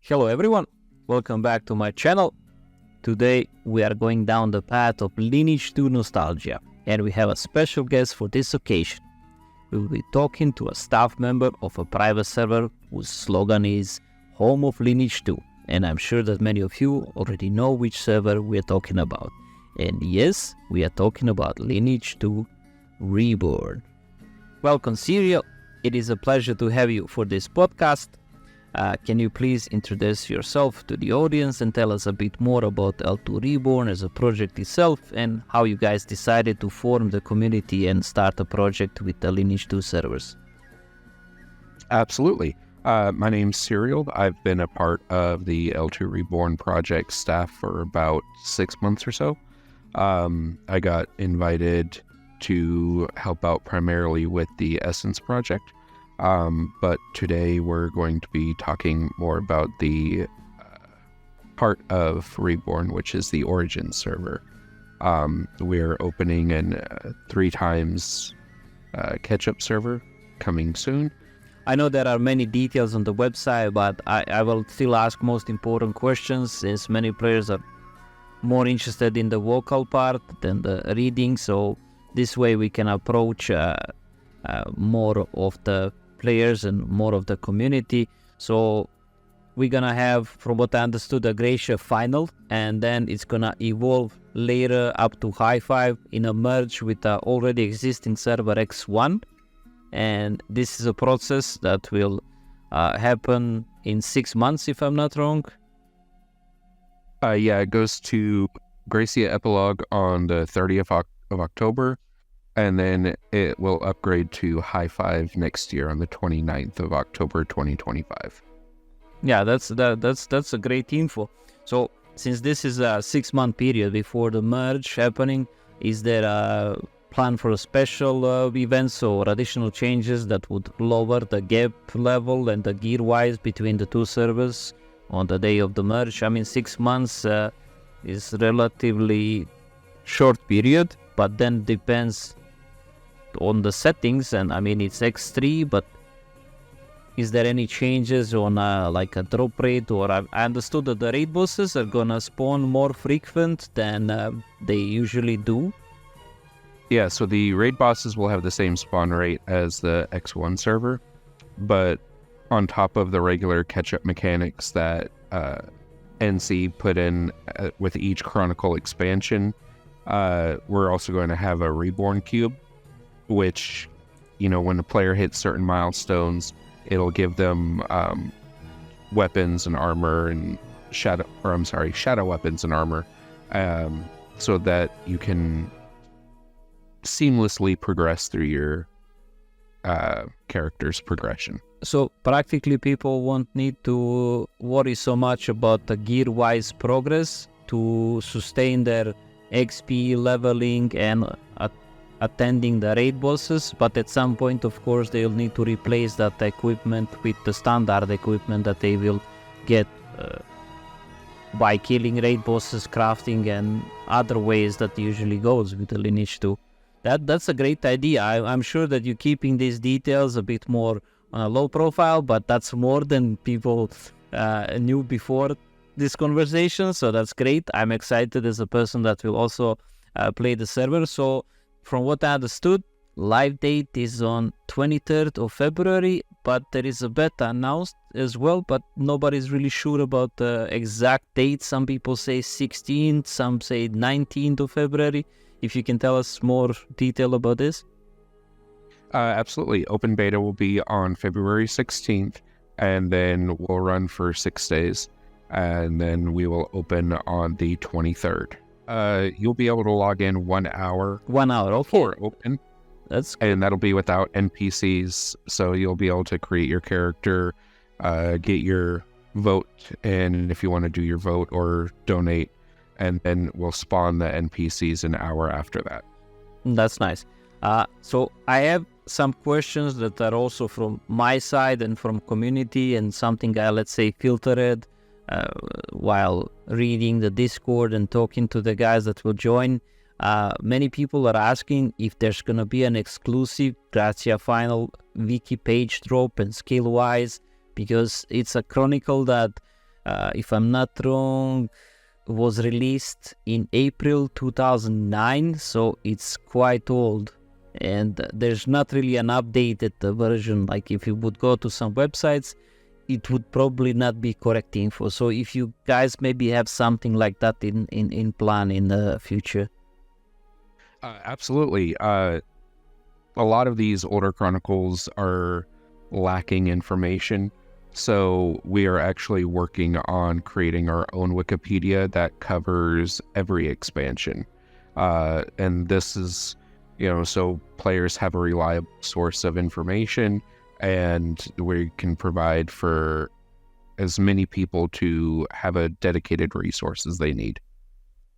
Hello everyone, welcome back to my channel. Today we are going down the path of Lineage 2 nostalgia, and we have a special guest for this occasion. We will be talking to a staff member of a private server whose slogan is Home of Lineage 2, and I'm sure that many of you already know which server we are talking about. And yes, we are talking about Lineage 2 Reborn. Welcome Serial, it is a pleasure to have you for this podcast. Can you please introduce yourself to the audience and tell us a bit more about L2 Reborn as a project itself and how you guys decided to form the community and start a project with the Lineage 2 servers? Absolutely. My name's Serial. I've been a part of the L2 Reborn project staff for about 6 months or so. I got invited to help out primarily with the Essence project. But today we're going to be talking more about the part of Reborn, which is the Origin server. We're opening an 3 times catch-up server coming soon. I know there are many details on the website, but I will still ask most important questions since many players are more interested in the vocal part than the reading, so this way we can approach more of the players and more of the community. So we're gonna have, from what I understood, a Gracia final, and then it's gonna evolve later up to High 5 in a merge with the already existing server X1, and this is a process that will happen in 6 months if I'm not wrong. Yeah, it goes to Gracia Epilogue on the 30th of October, and then it will upgrade to High 5 next year on the 29th of October 2025. Yeah, that's a great info. So since this is a 6-month period before the merge happening, is there a plan for a special events or additional changes that would lower the gap level and the gear wise between the two servers on the day of the merge? I mean, 6 months is relatively short period, but then depends on the settings, and I mean it's X3, but is there any changes on like a drop rate? Or I understood that the raid bosses are gonna spawn more frequent than they usually do. Yeah, so the raid bosses will have the same spawn rate as the X1 server, but on top of the regular catch-up mechanics that NC put in with each Chronicle expansion, we're also going to have a Reborn Cube, which, you know, when the player hits certain milestones, it'll give them weapons and armor and shadow weapons and armor, so that you can seamlessly progress through your character's progression. So practically people won't need to worry so much about the gear-wise progress to sustain their XP leveling and attending the raid bosses, but at some point of course they'll need to replace that equipment with the standard equipment that they will get by killing raid bosses, crafting and other ways that usually goes with the Lineage 2. That's a great idea. I'm sure that you're keeping these details a bit more on a low profile, but that's more than people knew before this conversation, so that's great. I'm excited as a person that will also play the server. So from what I understood, live date is on 23rd of February, but there is a beta announced as well, but nobody's really sure about the exact date. Some people say 16th, some say 19th of February. If you can tell us more detail about this. Absolutely. Open beta will be on February 16th, and then we'll run for 6 days, and then we will open on the 23rd. You'll be able to log in 1 hour. 1 hour, okay. Before open. That's and that'll be without NPCs, so you'll be able to create your character, get your vote, and if you want to do your vote or donate, and then we'll spawn the NPCs an hour after that. That's nice. So I have some questions that are also from my side and from community, and something I, let's say, filtered while reading the Discord and talking to the guys that will join. Many people are asking if there's going to be an exclusive Gracia final wiki page drop and skill wise, because it's a chronicle that if I'm not wrong, was released in April 2009, so it's quite old. And there's not really an updated version. Like if you would go to some websites, it would probably not be correct info. So if you guys maybe have something like that in plan in the future. Absolutely. A lot of these older chronicles are lacking information. So we are actually working on creating our own Wikipedia that covers every expansion. And this is, so players have a reliable source of information, and we can provide for as many people to have a dedicated resource as they need.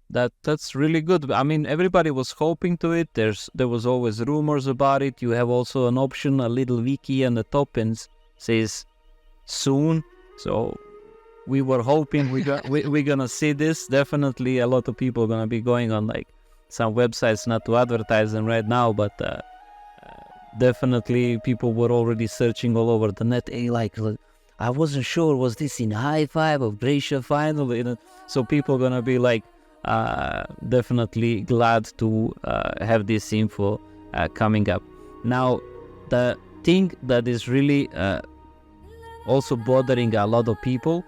That's really good. I mean, everybody was hoping to it. There was always rumors about it. You have also an option, a little wiki on the top, and says soon. So we were hoping we're gonna see this. Definitely, a lot of people are gonna be going on like some websites, not to advertise them right now, but definitely people were already searching all over the net. Hey, like I wasn't sure, was this in High Five or Gracia final? So people are gonna be like definitely glad to have this info coming up. Now, the thing that is really also bothering a lot of people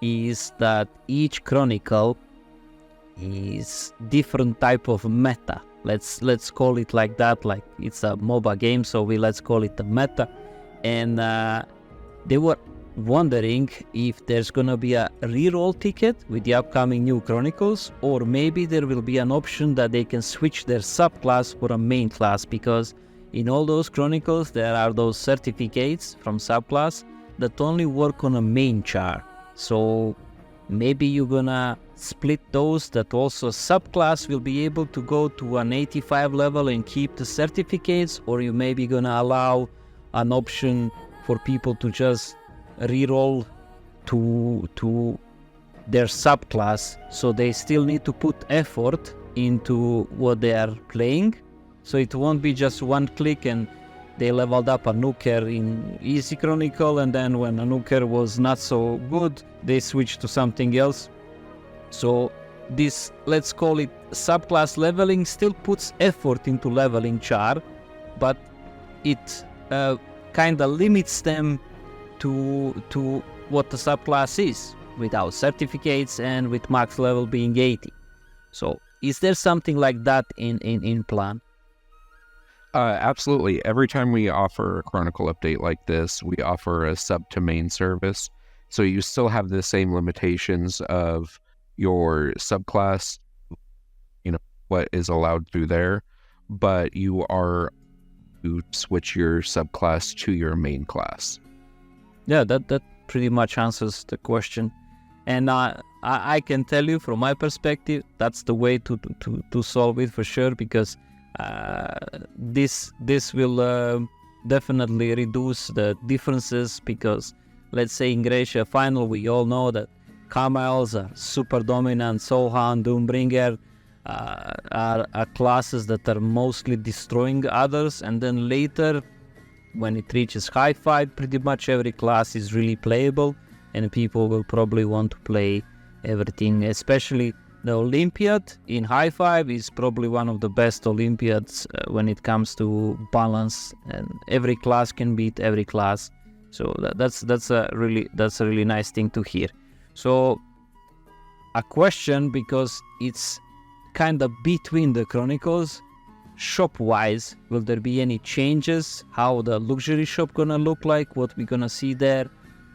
is that each chronicle is different type of meta. Let's call it like that. Like it's a MOBA game, so let's call it a meta. And they were wondering if there's gonna be a reroll ticket with the upcoming new chronicles, or maybe there will be an option that they can switch their subclass for a main class, because in all those chronicles there are those certificates from subclass that only work on a main char. So maybe you're gonna split those, that also subclass will be able to go to an 85 level and keep the certificates, or you may be gonna allow an option for people to just reroll to their subclass, so they still need to put effort into what they are playing. So it won't be just one click and they leveled up a nuker in easy chronicle, and then when a nuker was not so good, they switched to something else. So this, let's call it subclass leveling, still puts effort into leveling char, but it kind of limits them to what the subclass is, without certificates and with max level being 80. So is there something like that in plan? Absolutely. Every time we offer a chronicle update like this, we offer a sub to main service. So you still have the same limitations of your subclass, what is allowed through there, but you are to switch your subclass to your main class. Yeah, that pretty much answers the question. And I can tell you from my perspective, that's the way to solve it for sure, because this will definitely reduce the differences, because let's say in Gracia final we all know that Camels are super dominant, Soulhound, Doombringer are classes that are mostly destroying others, and then later when it reaches High Five, pretty much every class is really playable and people will probably want to play everything, especially the Olympiad in High Five is probably one of the best Olympiads when it comes to balance, and every class can beat every class. So that's a really nice thing to hear. So a question, because it's kind of between the chronicles, shop wise, will there be any changes? How the luxury shop gonna look like? What we gonna see there?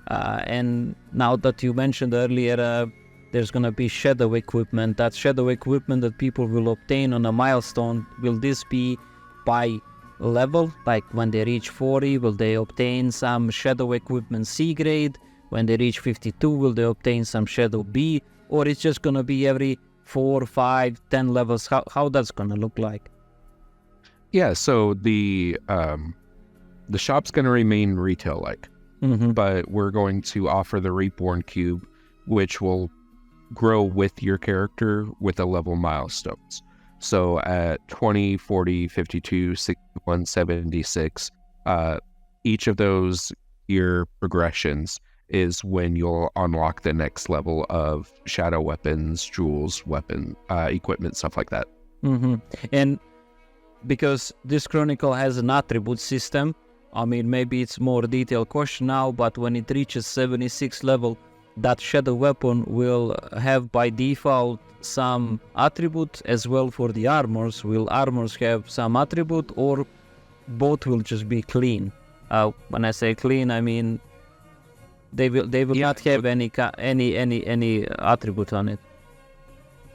And now that you mentioned earlier, there's gonna be shadow equipment. That shadow equipment that people will obtain on a milestone, will this be by level? Like when they reach 40, will they obtain some shadow equipment C grade? When they reach 52, will they obtain some shadow B? Or it's just gonna be every 4, 5, 10 levels? How that's gonna look like? Yeah, so the shop's going to remain retail-like, but we're going to offer the Reborn Cube, which will grow with your character with the level milestones. So at 20, 40, 52, 61, 76, each of those year progressions is when you'll unlock the next level of shadow weapons, jewels, equipment, stuff like that. And because this Chronicle has an attribute system, I mean, maybe it's more detailed question now, but when it reaches 76 level, that shadow weapon will have by default some attribute as well for the armors. Will armors have some attribute, or both will just be clean? When I say clean, I mean they will not have any attribute on it.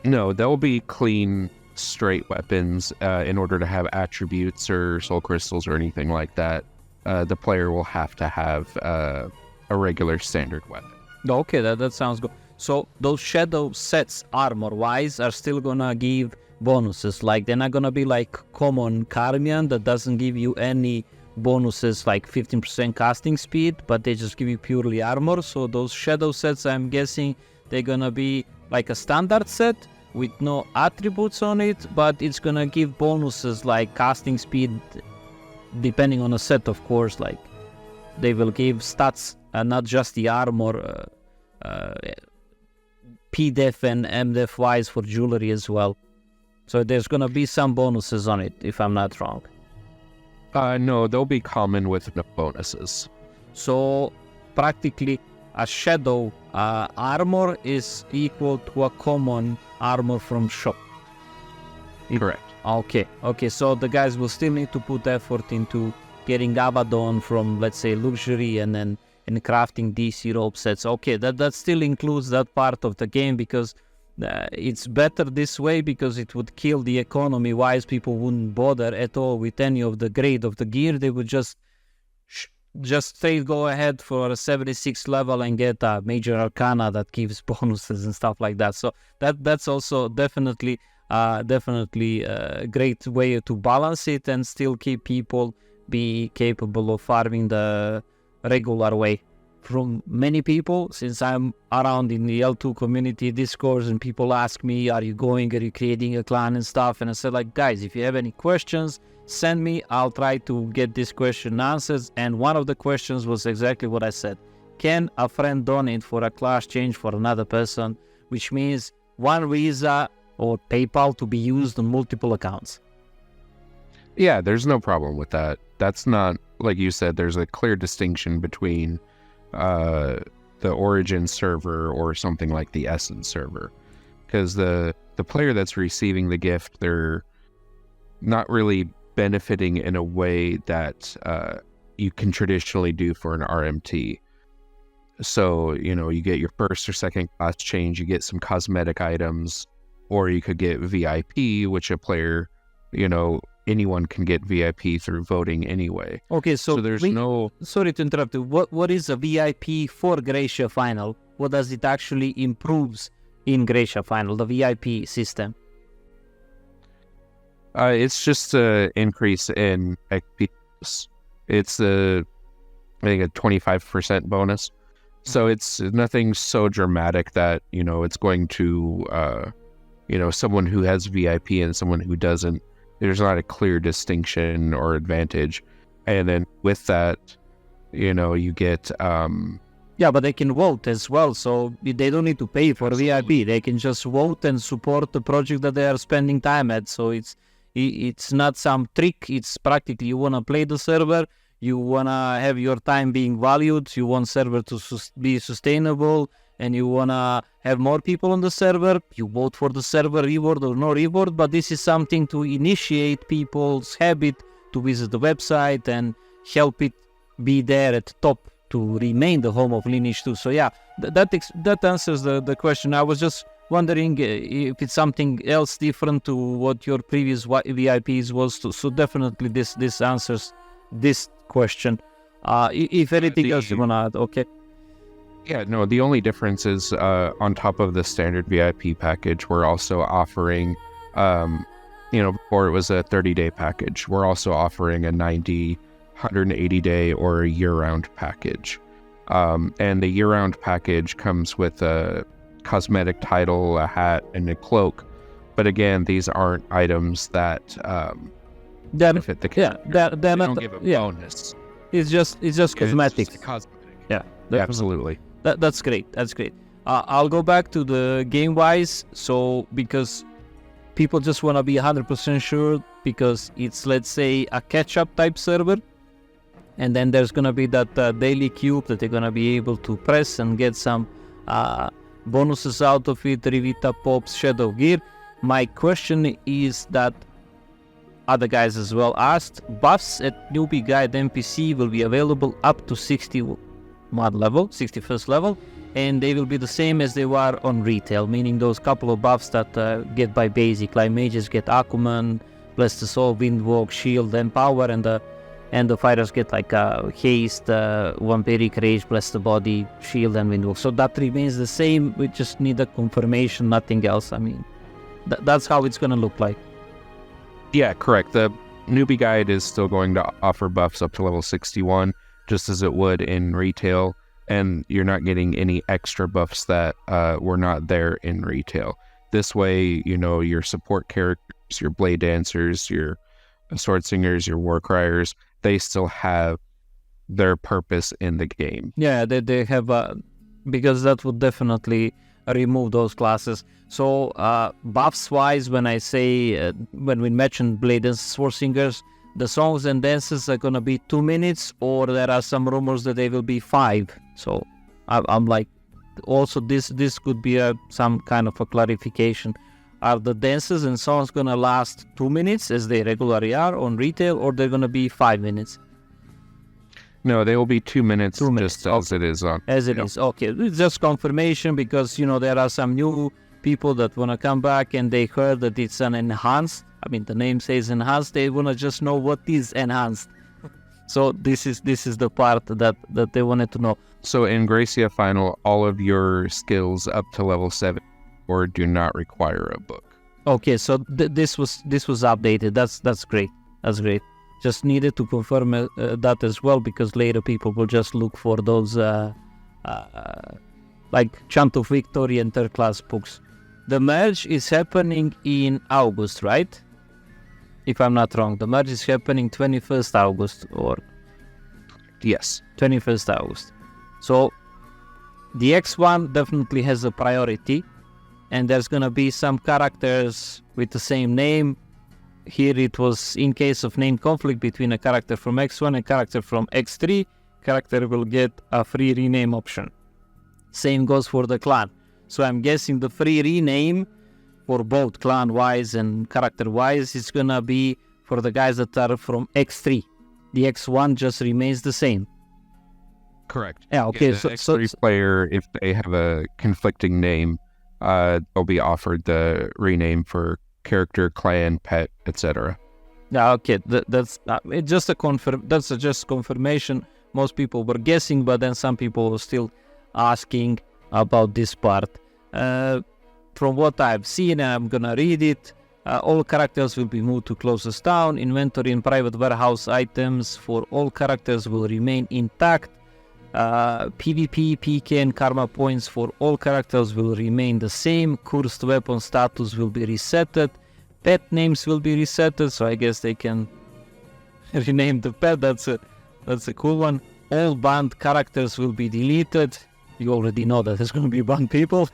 No, they'll be clean, straight weapons. In order to have attributes or soul crystals or anything like that, the player will have to have a regular standard weapon. Okay, that sounds good. So those shadow sets, armor-wise, are still gonna give bonuses. Like, they're not gonna be like common Carmian that doesn't give you any bonuses like 15% casting speed, but they just give you purely armor. So those shadow sets, I'm guessing they're gonna be like a standard set with no attributes on it, but it's gonna give bonuses like casting speed, depending on the set, of course. Like, they will give stats, not just the armor, PDEF and MDEF wise for jewelry as well. So there's gonna be some bonuses on it, if I'm not wrong. No, they'll be common with no bonuses. So practically a shadow armor is equal to a common armor from shop. Correct. Okay, so the guys will still need to put effort into getting Abaddon from, let's say, luxury, and then in crafting DC rope sets. Okay, that still includes that part of the game, because it's better this way, because it would kill the economy wise. People wouldn't bother at all with any of the grade of the gear. They would just straight go ahead for a 76 level and get a major arcana that gives bonuses and stuff like that. So that's also definitely a great way to balance it and still keep people be capable of farming the regular way. From many people, since I'm around in the L2 community discourse, and people ask me, are you creating a clan and stuff? And I said, like, guys, if you have any questions, send me. I'll try to get this question answered. And one of the questions was exactly what I said. Can a friend donate for a class change for another person? Which means one Visa or PayPal to be used on multiple accounts. Yeah, there's no problem with that. That's not, like you said, there's a clear distinction between the Origin server or something like the Essence server, because the player that's receiving the gift, they're not really benefiting in a way that you can traditionally do for an RMT. So, you get your first or second class change, you get some cosmetic items, or you could get VIP, which a player, anyone can get VIP through voting anyway. Okay, so there's no... Sorry to interrupt you. What is a VIP for Gracia Final? What does it actually improves in Gracia Final, the VIP system? It's just an increase in XP. It's I think a 25% bonus. So it's nothing so dramatic that, it's going to, someone who has VIP and someone who doesn't, there's not a clear distinction or advantage. And then with that, you get... Yeah, but they can vote as well, so they don't need to pay for VIP. They can just vote and support the project that they are spending time at. So it's not some trick. It's practically, you want to play the server, you want to have your time being valued, you want server to be sustainable, and you want to have more people on the server, you vote for the server reward or no reward. But this is something to initiate people's habit to visit the website and help it be there at the top to remain the home of Lineage 2. So yeah, that answers the question. I was just wondering if it's something else different to what your previous VIPs was. So definitely this answers this question. If anything else you want to add, okay? Yeah, no, the only difference is on top of the standard VIP package, we're also offering, before it was a 30-day package, we're also offering a 90, 180-day or a year-round package. And the year-round package comes with a cosmetic title, a hat, and a cloak. But again, these aren't items that benefit the character. Yeah, they don't give a bonus. It's just cosmetic. It's just a cosmetic. Yeah, absolutely. That's great. That's great. I'll go back to the game-wise. So because people just want to be 100% sure, because it's, let's say, a catch-up type server, and then there's gonna be that daily cube that they're gonna be able to press and get some bonuses out of it, Revita Pops, Shadow Gear. My question is that other guys as well asked, buffs at Newbie Guide NPC will be available up to 61st level, and they will be the same as they were on retail, meaning those couple of buffs that get by basic, like mages get Akuman, Bless the Soul, Windwalk, Shield, and Power, and the fighters get like Haste, Vampiric Rage, Bless the Body, Shield, and Windwalk. So that remains the same. We just need a confirmation, nothing else. I mean, that's how it's gonna look like. Yeah, correct. The Newbie Guide is still going to offer buffs up to level 61, just as it would in retail, and you're not getting any extra buffs that were not there in retail. This way, you know, your support characters, your Blade Dancers, your Sword Singers, your War Criers, they still have their purpose in the game. Yeah, they have, because that would definitely remove those classes. So buffs wise, when I say when we mention Blade and Sword Singers, the songs and dances are gonna be 2 minutes, or there are some rumors that they will be 5. So I'm like, also this could be some kind of a clarification. Are the dances and songs gonna last 2 minutes as they regularly are on retail, or they're gonna be 5 minutes? No, they will be 2 minutes, 2 minutes, just as it is on. As it is, okay. It's just confirmation, because, you know, there are some new people that want to come back and they heard that it's an enhanced. I mean, the name says enhanced. They want to just know what is enhanced. So this is the part that they wanted to know. So in Gracia Final, all of your skills up to level 7 or do not require a book. Okay, so this was updated. That's great. That's great. Just needed to confirm that as well, because later people will just look for those like Chant of Victory and third class books. The merge is happening in August, right? If I'm not wrong, the merge is happening 21st August or Yes. 21st August. So the X1 definitely has a priority, and there's gonna be some characters with the same name. Here it was in case of name conflict between a character from X1 and a character from X3, character will get a free rename option. Same goes for the clan. So I'm guessing the free rename for both clan-wise and character-wise is gonna be for the guys that are from X3. The X1 just remains the same. Correct. Yeah, okay. The X3 player, if they have a conflicting name, they'll be offered the rename for character, clan, pet, etc. Yeah, okay. That's it's just That's just confirmation. Most people were guessing, but then some people were still asking about this part. From what I've seen, and I'm gonna read it, all characters will be moved to closest town. Inventory and private warehouse items for all characters will remain intact. PvP, PK, and karma points for all characters will remain the same. Cursed weapon status will be resetted. Pet names will be resetted, so I guess they can rename the pet. That's a cool one. All banned characters will be deleted. You already know that there's going to be banned people.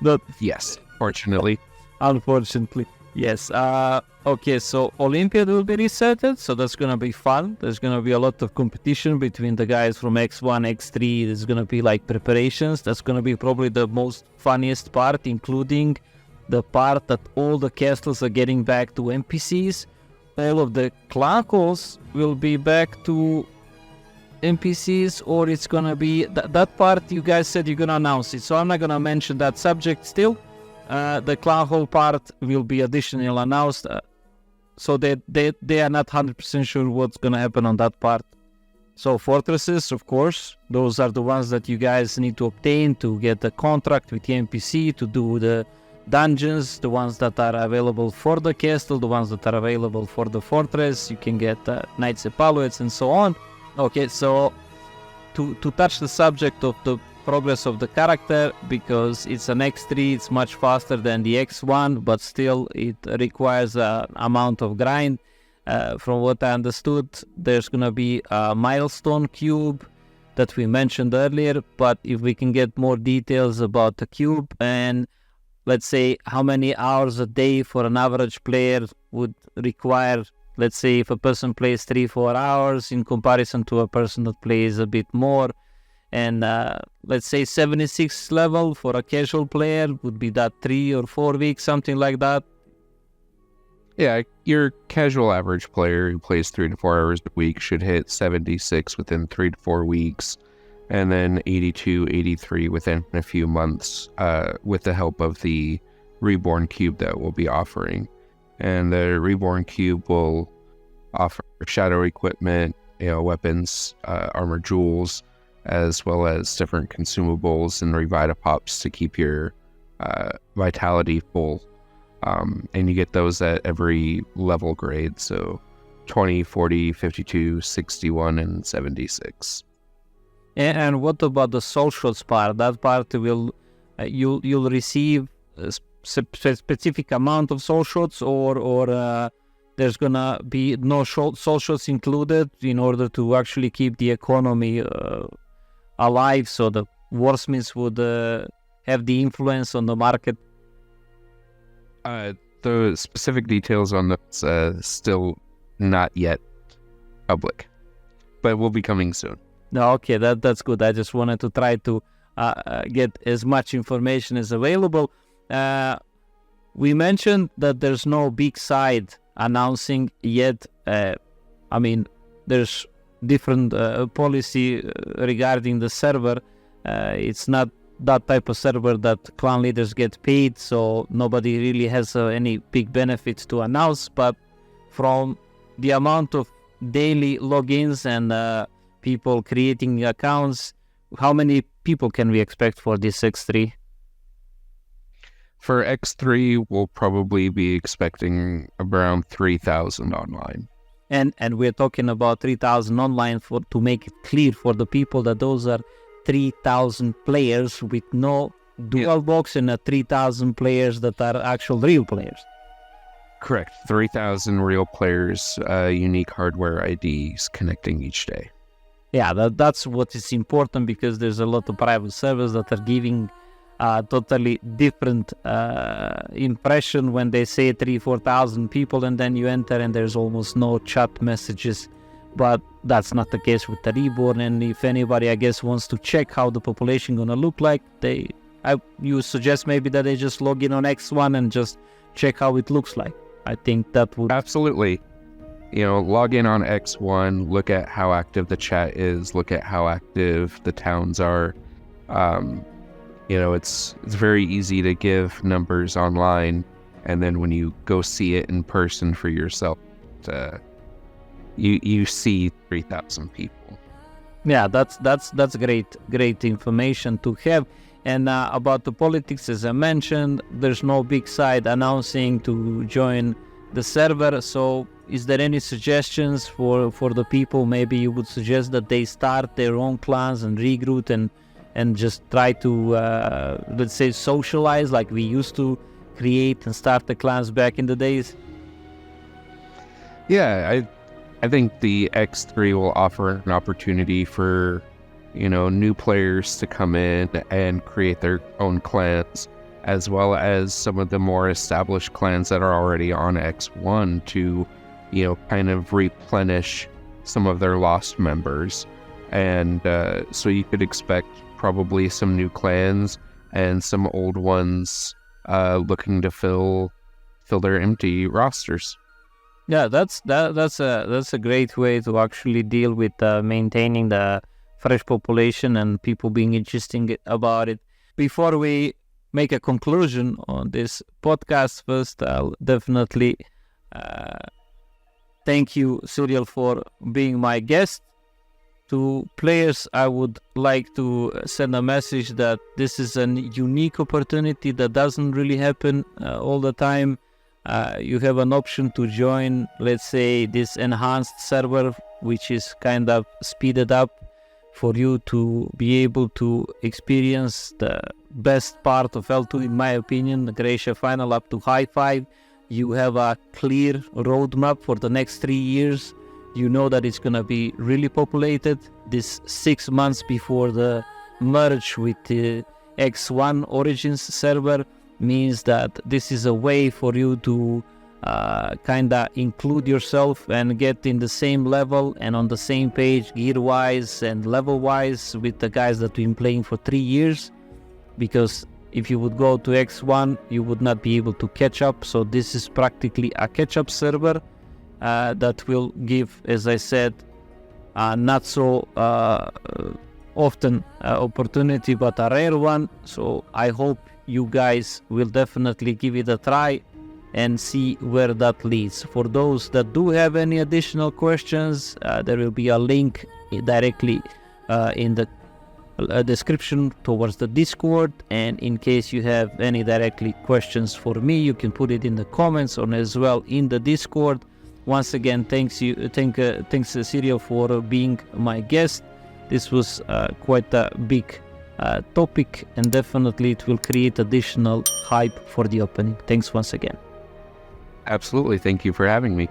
But yes, fortunately. Unfortunately, yes. Okay, so Olympiad will be resetted, so that's going to be fun. There's going to be a lot of competition between the guys from X1, X3. There's going to be like preparations. That's going to be probably the most funniest part, including the part that all the castles are getting back to NPCs. All of the clan calls will be back to NPCs, or it's gonna be that part you guys said you're gonna announce it, so I'm not gonna mention that subject still. The clan hall part will be additionally announced, so they are not 100% sure what's gonna happen on that part. So fortresses, of course, those are the ones that you guys need to obtain to get the contract with the NPC to do the dungeons, the ones that are available for the castle, the ones that are available for the fortress. You can get knights and paluets and so on. Okay, so to touch the subject of the progress of the character, because it's an X3, it's much faster than the X1, but still it requires an amount of grind. From what I understood, there's gonna be a milestone cube, that we mentioned earlier, but if we can get more details about the cube and let's say how many hours a day for an average player would require, let's say if a person plays 3-4 hours in comparison to a person that plays a bit more, and let's say 76 level for a casual player would be that 3 or 4 weeks, something like that. Yeah, your casual average player who plays 3 to 4 hours a week should hit 76 within 3 to 4 weeks, and then 82, 83 within a few months, with the help of the Reborn Cube that we'll be offering. And the Reborn Cube will offer shadow equipment, weapons, armor jewels, as well as different consumables and Revitapops to keep your vitality full. And you get those at every level grade, so 20, 40, 52, 61, and 76. And what about the socials part? That part will you'll receive a specific amount of socials, or there's gonna be no socials included in order to actually keep the economy alive, so the warsmiths would have the influence on the market. The specific details on this still not yet public, but will be coming soon. No, okay, that's good. I just wanted to try to get as much information as available. We mentioned that there's no big side announcing yet. I mean, there's different policy regarding the server. It's not that type of server that clan leaders get paid, so nobody really has any big benefits to announce. But from the amount of daily logins and people creating accounts, how many people can we expect for this X3? For X3, we'll probably be expecting around 3,000 online. And we're talking about 3,000 online, to make it clear for the people that those are 3,000 players with no dual box, and 3,000 players that are actual real players. Correct. 3,000 real players, unique hardware IDs connecting each day. Yeah, that's what is important, because there's a lot of private servers that are giving totally different impression when they say 3,000-4,000 people, and then you enter and there's almost no chat messages. But that's not the case with the Reborn. And if anybody, I guess, wants to check how the population gonna look like, you suggest maybe that they just log in on X1 and just check how it looks like. I think that would... Absolutely. Log in on X1, look at how active the chat is, look at how active the towns are. It's very easy to give numbers online, and then when you go see it in person for yourself, you see 3,000 people. Yeah, that's great information to have. And about the politics, as I mentioned, there's no big side announcing to join the server. So is there any suggestions for the people? Maybe you would suggest that they start their own clans and regroup and just try to, let's say, socialize like we used to create and start the clans back in the days? Yeah, I think the X3 will offer an opportunity for, new players to come in and create their own clans, as well as some of the more established clans that are already on X1 to, kind of replenish some of their lost members. And so you could expect probably some new clans and some old ones looking to fill their empty rosters. Yeah, that's a great way to actually deal with maintaining the fresh population and people being interested about it. Before we make a conclusion on this podcast, first I'll definitely thank you, Cyril, for being my guest. To players, I would like to send a message that this is a unique opportunity that doesn't really happen all the time. You have an option to join, let's say, this enhanced server, which is kind of speeded up for you to be able to experience the best part of L2, in my opinion, the Gracia Final up to High 5. You have a clear roadmap for the next 3 years. you know that it's gonna be really populated. This 6 months before the merge with the X1 Origins server means that this is a way for you to kinda include yourself and get in the same level and on the same page gear-wise and level-wise with the guys that we've been playing for 3 years, because if you would go to X1 you would not be able to catch up. So this is practically a catch-up server that will give, as I said, not so often opportunity, but a rare one. So I hope you guys will definitely give it a try and see where that leads. For those that do have any additional questions, there will be a link directly in the description towards the Discord, and in case you have any directly questions for me, you can put it in the comments or as well in the Discord. Once again, thanks Cyril for being my guest. This was quite a big topic, and definitely it will create additional hype for the opening. Thanks once again. Absolutely. Thank you for having me.